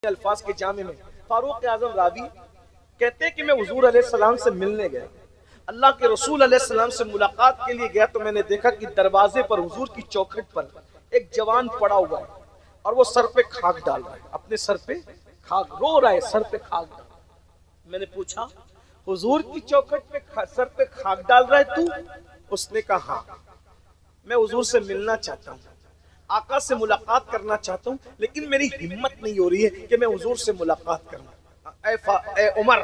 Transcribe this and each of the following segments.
الفاظ کے جامع میں فاروق اعظم راوی کہتے ہیں کہ میں حضور علیہ السلام سے ملنے گیا، اللہ کے رسول علیہ السلام سے ملاقات کے لیے گیا تو میں نے دیکھا کہ دروازے پر حضور کی چوکھٹ پر ایک جوان پڑا ہوا ہے اور وہ سر پہ خاک ڈال رہا ہے، اپنے سر پہ خاک، رو رہا ہے، سر پہ خاک ڈال رہا ہے۔ میں نے پوچھا حضور کی چوکھٹ پہ سر پہ خاک ڈال رہا ہے تو؟ اس نے کہا ہاں، میں حضور سے ملنا چاہتا ہوں، آقا سے ملاقات کرنا چاہتا ہوں، لیکن میری ہمت نہیں ہو رہی ہے کہ میں حضور سے ملاقات کروں۔ اے عمر،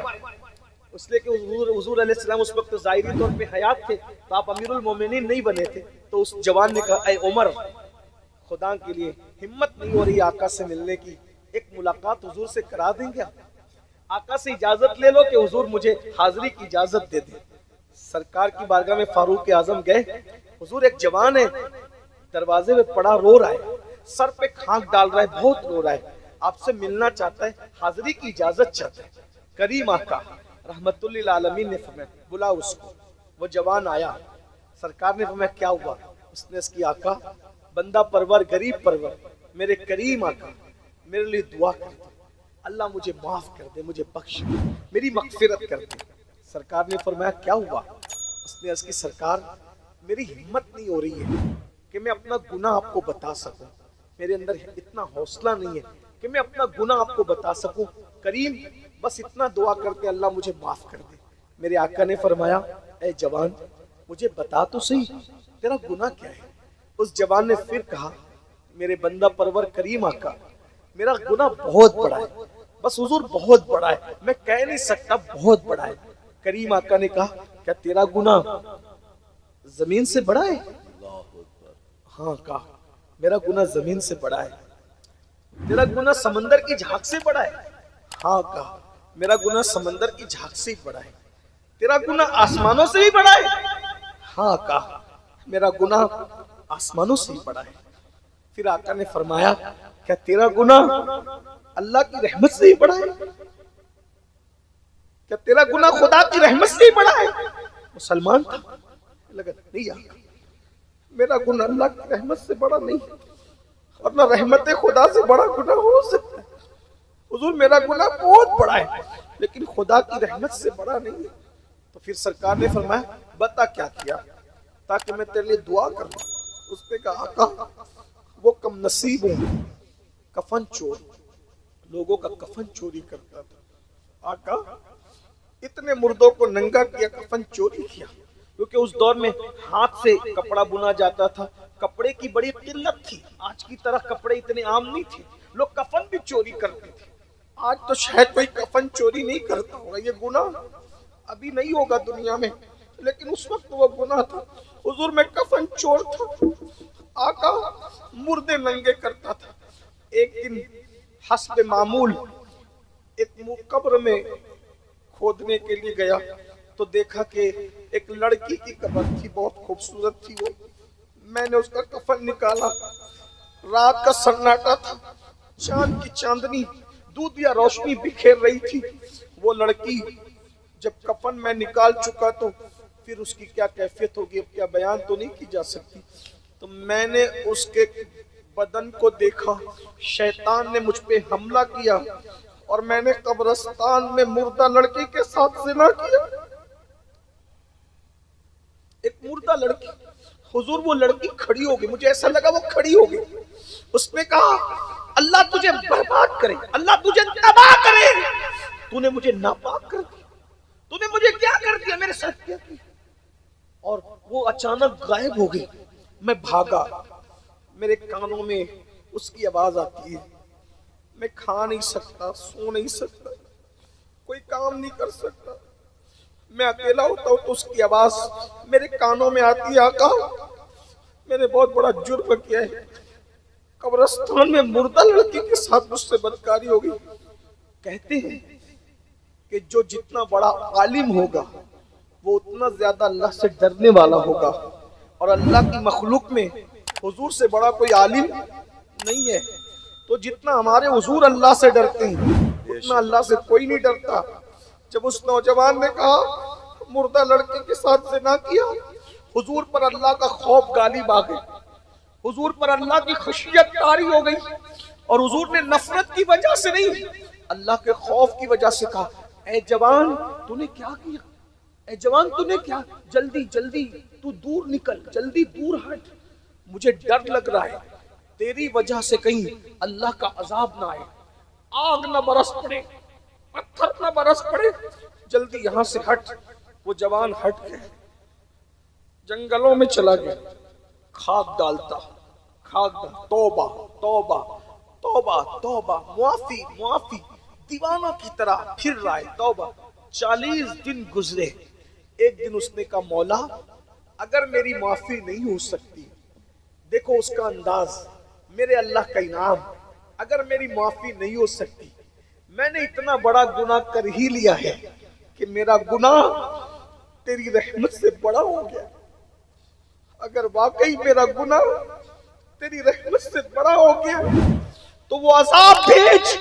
اس لیے کہ حضور علیہ السلام اس وقت ظاہری طور پہ حیات تھے تو آپ امیر المومنین نہیں بنے تھے، تو اس جوان نے کہا اے عمر، خدا کے لیے ہمت نہیں ہو رہی آقا سے ملنے کی، ایک ملاقات حضور سے کرا دیں گے؟ آقا سے اجازت لے لو کہ حضور مجھے حاضری کی اجازت دے دیں۔ سرکار کی بارگاہ میں فاروق اعظم گئے، حضور ایک جوان ہے، دروازے میں پڑا رو رہا ہے، سر پہ خاک ڈال رہا ہے، بہت رو رہا ہے، آپ سے ملنا چاہتا ہے، حاضری کی اجازت چاہتا ہے۔ کریم آقا رحمت للعالمین نے فرمایا بلا اس کو۔ وہ جوان آیا، سرکار نے فرمایا کیا ہوا؟ اس نے اس کی آقا بندہ پرور غریب پرور میرے کریم آقا میرے لیے دعا کر دے، اللہ مجھے معاف کر دے، مجھے بخش دے، میری مغفرت کر دے۔ سرکار نے فرمایا کیا ہوا؟ اس نے اس کی سرکار میری ہمت نہیں ہو رہی ہے کہ میں اپنا گناہ آپ کو بتا سکوں، میرے اندر اتنا حوصلہ نہیں ہے کہ میں اپنا گناہ آپ کو بتا سکوں، کریم بس اتنا دعا کر کے اللہ مجھے معاف کر دے۔ میرے آقا نے فرمایا اے جوان مجھے بتا تو صحیح تیرا گناہ کیا ہے؟ اس جوان نے پھر کہا میرے بندہ پرور کریم آقا میرا گناہ بہت بڑا ہے، بس حضور بہت بڑا ہے، میں کہہ نہیں سکتا، بہت بڑا ہے۔ کریم آقا نے کہا کیا تیرا گناہ زمین سے بڑا ہے؟ ہاں کہا میرا گناہ زمین سے بڑا ہے۔ تیرا گناہ سمندر کی جھاگ سے بڑا ہے؟ ہاں کہا میرا گناہ سمندر کی جھاگ سے بڑا ہے۔ تیرا گناہ آسمانوں سے بھی بڑا ہے؟ ہاں کہا میرا گناہ آسمانوں سے بھی بڑا ہے۔ پھر آقا نے فرمایا کیا تیرا گناہ اللہ کی رحمت سے ہی بڑا ہے؟ کیا تیرا گناہ خدا کی رحمت سے ہی بڑا ہے؟ مسلمان تھا، لگا نہیں آقا میرا گناہ اللہ کی رحمت سے بڑا نہیں ہے، اور نہ رحمت خدا سے بڑا گناہ ہو سکتا ہے۔ حضور میرا گناہ بہت بڑا ہے لیکن خدا کی رحمت سے بڑا نہیں ہے۔ تو پھر سرکار نے فرمایا بتا کیا کیا تاکہ میں تیرے لیے دعا کروں۔ اس نے کہا آقا وہ کم نصیب ہوں، کفن چور، لوگوں کا کفن چوری کرتا تھا۔ آقا اتنے مردوں کو ننگا کیا، کفن چوری کیا، کیونکہ اس دور میں ہاتھ سے کپڑا بنا جاتا تھا، کپڑے کی بڑی قلت تھی، آج کی طرح کپڑے اتنے عام نہیں تھے، لوگ کفن بھی چوری کرتے تھے۔ آج تو شاید کوئی کفن چوری نہیں کرتا ہوگا، یہ گناہ ابھی نہیں ہوگا دنیا میں، لیکن اس وقت وہ گناہ تھا۔ حضور میں کفن چور تھا، آقا مردے ننگے کرتا تھا۔ ایک دن حسب معمول ایک قبر میں کھودنے کے لیے گیا تو دیکھا کہ ایک لڑکی کی قبر تھی، بہت خوبصورت تھی وہ۔ میں نے اس کا کفن نکالا، رات کا سناٹا تھا، چاند کی چاندنی دودھ یا روشنی بکھیر رہی تھی۔ وہ لڑکی جب کفن میں نکال چکا تو پھر اس کی کیا کیفیت ہوگی اب کیا بیان تو نہیں کی جا سکتی۔ تو میں نے اس کے بدن کو دیکھا، شیطان نے مجھ پہ حملہ کیا اور میں نے قبرستان میں مردہ لڑکی کے ساتھ زنا کیا۔ ایک مردہ لڑکی، حضور وہ لڑکی کھڑی ہو گئی، مجھے ایسا لگا وہ کھڑی ہو گئی۔ اس نے کہا اللہ تجھے برباد کرے، اللہ تجھے تباہ کرے، تو نے مجھے ناپاک کر دیا، تو نے مجھے کیا کر دیا، میرے ساتھ کیا کیا۔ اور وہ اچانک غائب ہو گئی۔ میں بھاگا، میرے کانوں میں اس کی آواز آتی ہے، میں کھا نہیں سکتا، سو نہیں سکتا، کوئی کام نہیں کر سکتا، میں اکیلا ہوتا ہوں تو اس کی آواز میرے کانوں میں آتی ہے آقا میں نے بہت بڑا جرم کیا ہے، قبرستان میں مردہ لڑکی کے ساتھ مجھ سے بدکاری ہوگی۔ کہتے ہیں کہ جو جتنا بڑا عالم ہوگا وہ اتنا زیادہ اللہ سے ڈرنے والا ہوگا، اور اللہ کی مخلوق میں حضور سے بڑا کوئی عالم نہیں ہے، تو جتنا ہمارے حضور اللہ سے ڈرتے ہیں اتنا اللہ سے کوئی نہیں ڈرتا۔ جب اس نوجوان نے کہا مردہ لڑکے کے ساتھ زنا کیا، حضور پر اللہ کا خوف غالب آ گئی، حضور پر اللہ کی خشیت طاری ہو گئی، اور حضور نے نفرت کی وجہ سے نہیں، اللہ کے خوف کی وجہ سے کہا، اے جوان تو نے کیا کیا، اے جوان تو نے کیا، جلدی جلدی تو دور نکل، جلدی دور ہٹ، مجھے ڈر لگ رہا ہے تیری وجہ سے کہیں اللہ کا عذاب نہ آئے، آگ نہ برس پڑے، پتھر نہ برس پڑے، جلدی یہاں سے ہٹ۔ وہ جوان ہٹ گئے، جنگلوں میں چلا گیا، خاک ڈالتا، توبہ توبہ توبہ توبہ، معافی معافی، دیوانوں کی طرح پھر رہا ہے، توبہ۔ 40 دن گزرے، ایک دن اس نے کہا مولا اگر میری معافی نہیں ہو سکتی، دیکھو اس کا انداز، میرے اللہ کا انعام، اگر میری معافی نہیں ہو سکتی، میں نے اتنا بڑا گناہ کر ہی لیا ہے کہ میرا گناہ تیری رحمت سے بڑا ہو گیا، اگر واقعی میرا گناہ تیری رحمت سے بڑا ہو گیا تو وہ عذاب بھیج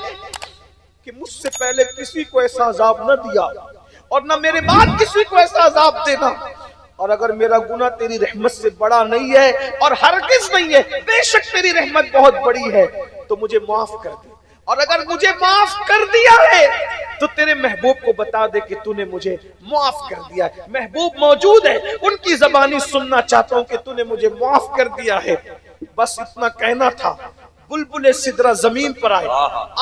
کہ مجھ سے پہلے کسی کو ایسا عذاب نہ دیا اور نہ میرے بعد کسی کو ایسا عذاب دینا، اور اگر میرا گناہ تیری رحمت سے بڑا نہیں ہے اور ہرگز نہیں ہے، بے شک تیری رحمت بہت بڑی ہے، تو مجھے معاف کر دے، اور اگر مجھے معاف کر دیا ہے تو تیرے محبوب کو بتا دے کہ تو نے مجھے معاف کر دیا ہے، محبوب موجود ہے، ان کی زبانی سننا چاہتا ہوں کہ تو نے مجھے معاف کر دیا ہے۔ بس اتنا کہنا تھا، بلبل سدرہ زمین پر آئے،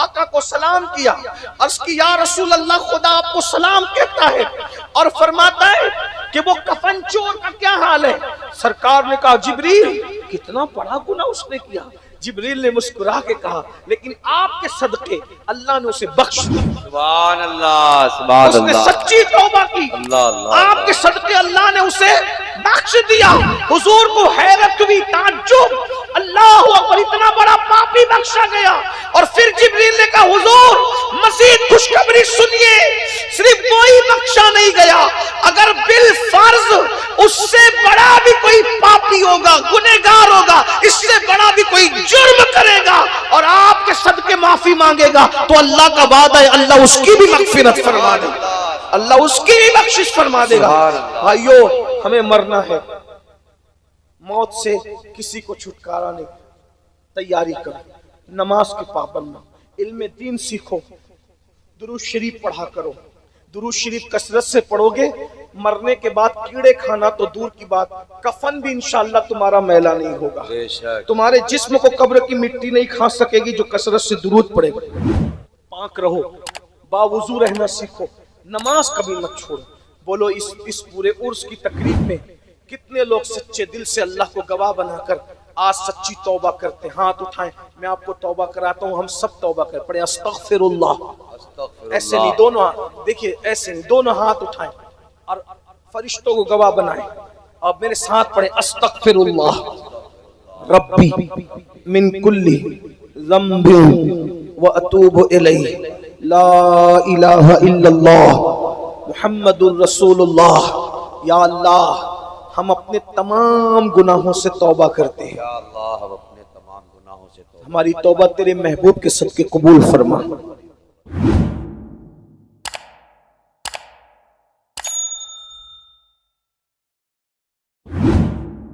آقا کو سلام کیا، عرض کی یا رسول اللہ خدا آپ کو سلام کہتا ہے، اور فرماتا ہے کہ وہ کفن چور کا کیا حال ہے؟ سرکار نے کہا جبریل کتنا بڑا گناہ اس نے کیا، جبریل نے مسکرا کے کہا لیکن آپ کے صدقے اللہ نے اسے بخش دیا، سبحان اللہ سبحان اس نے اللہ، سچی توبہ کی، اللہ اللہ، آپ کے صدقے اللہ نے اسے بخش دیا۔ حضور کو حیرت ہوئی، تعجب، اللہ اکبر، اتنا بڑا پاپی بخشا گیا۔ اور پھر جبریل نے کہا حضور مزید خوشخبری سنیے، صرف وہی بخشا نہیں گیا، اگر بالفرض اس سے بڑا بھی کوئی پاپی ہوگا، گنہگار ہوگا، اس سے بڑا بھی کوئی جرم کرے گا اور آپ کے صدقے معافی مانگے گا تو اللہ کا وعدہ ہے اللہ اس کی بھی مغفرت فرما دے گا، اللہ اس کی بھی بخشش فرما دے گا۔ بھائیو ہمیں مرنا ہے، موت سے کسی کو چھٹکارا نہیں، تیاری کرو، نماز کے پابند نہ، علم دین سیکھو، درود شریف پڑھا کرو، درود شریف کثرت سے پڑھو گے، مرنے کے بعد کیڑے کھانا تو دور کی بات، کفن بھی انشاءاللہ تمہارا میلا نہیں ہوگا، تمہارے جسم کو قبر کی مٹی نہیں کھا سکے گی جو کثرت سے درود پڑھے گا۔ پاک رہو، باوضو رہنا سیکھو، نماز کبھی مت چھوڑو۔ بولو اس پورے عرس کی تقریب میں کتنے لوگ سچے دل سے اللہ کو گواہ بنا کر آج سچی توبہ کرتے ہیں؟ ہاتھ اٹھائیں، میں آپ کو توبہ کراتا ہوں، ہم سب توبہ کریں، پڑھیں استغفر اللہ، ایسے نہیں، دونوں ہاتھ دیکھیے، ایسے نہیں، دونوں ہاتھ اٹھائیں اور فرشتوں کو گواہ بنائیں، اور میرے ساتھ پڑھیں استغفر اللہ ربی من کل ذنب واتوب الیہ لا الہ الا اللہ محمد الرسول اللہ۔ یا اللہ ہم اپنے تمام گناہوں سے توبہ کرتے ہیں، یا اللہ ہم اپنے تمام گناہوں سے توبہ، ہماری توبہ تیرے محبوب کے صدقے قبول فرما۔